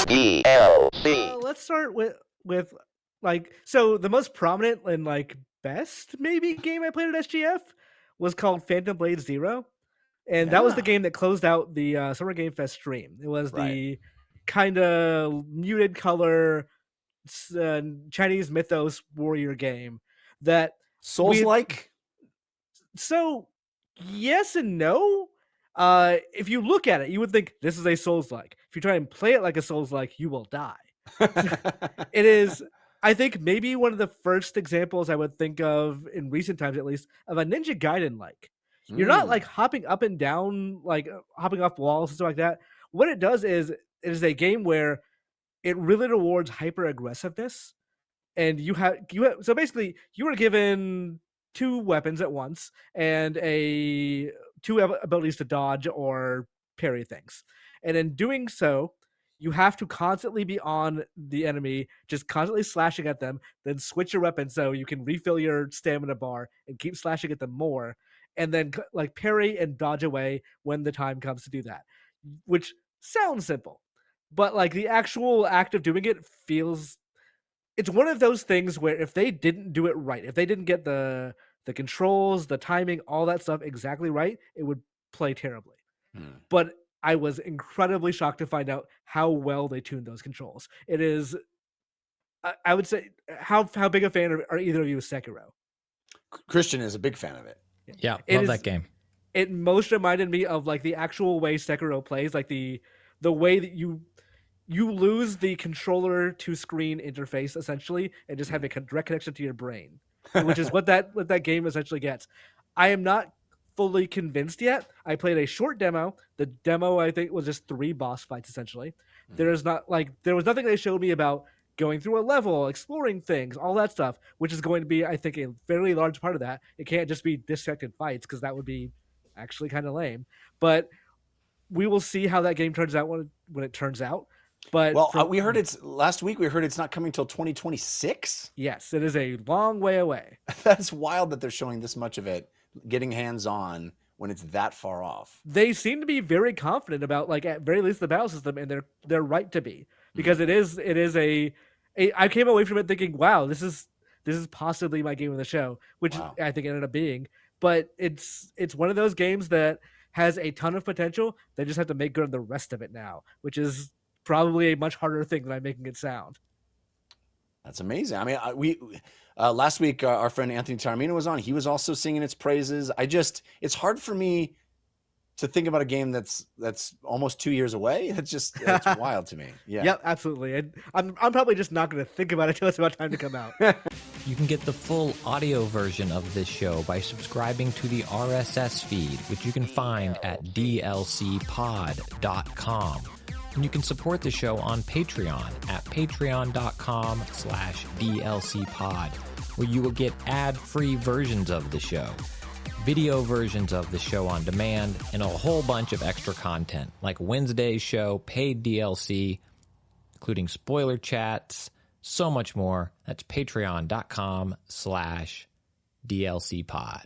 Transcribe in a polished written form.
DLC. Let's start with like, so the most prominent and like best maybe game I played at SGF was called Phantom Blade Zero, and that was the Yeah. game that closed out the Summer Game Fest stream. It was Right. the kind of muted color Chinese mythos warrior game that Souls-like? so yes and no. If you look at it, you would think this is a Souls-like. If you try and play it like a Souls-like, you will die. It is, I think, maybe one of the first examples I would think of in recent times, at least, of a Ninja Gaiden like. You're not like hopping up and down, like hopping off walls and stuff like that. What it does is it is a game where it really rewards hyper aggressiveness, and you have so basically you were given two weapons at once and two abilities to dodge or parry things, and in doing so you have to constantly be on the enemy, just constantly slashing at them, then switch your weapon so you can refill your stamina bar and keep slashing at them more, and then like parry and dodge away when the time comes to do that, which sounds simple, but like the actual act of doing it feels, it's one of those things where if they didn't do it right, if they didn't get the controls, the timing, all that stuff exactly right, it would play terribly. But I was incredibly shocked to find out how well they tuned those controls. It is, I would say, how big a fan are either of you of Sekiro? Christian is a big fan of it. Yeah, It love is- that game. It most reminded me of like the actual way Sekiro plays, like the way that you lose the controller to screen interface essentially and just have a direct connection to your brain, which is what that game essentially gets. I am not fully convinced yet. I played a short demo. The demo, I think, was just 3 boss fights essentially. There was nothing they showed me about going through a level, exploring things, all that stuff, which is going to be, I think, a very large part of that. It can't just be disconnected fights, because that would be actually kind of lame. But we will see how that game turns out when it turns out. But we heard last week. We heard it's not coming till 2026. Yes, it is a long way away. That's wild that they're showing this much of it, getting hands on when it's that far off. They seem to be very confident about, like, at very least the battle system, and they're right to be, because it is a I came away from it thinking, wow, this is possibly my game of the show, which I think it ended up being. But it's one of those games that has a ton of potential. They just have to make good on the rest of it now, which is probably a much harder thing than I'm making it sound. That's amazing. I mean, we last week our friend Anthony Taramino was on. He was also singing its praises. It's hard for me to think about a game that's almost 2 years away. It's wild to me. Yeah. Yep, absolutely. And I'm probably just not going to think about it until it's about time to come out. You can get the full audio version of this show by subscribing to the RSS feed, which you can find at dlcpod.com. And you can support the show on Patreon at patreon.com/dlcpod, where you will get ad-free versions of the show, video versions of the show on demand, and a whole bunch of extra content, like Wednesday's show, paid DLC, including spoiler chats, so much more. That's patreon.com/dlcpod.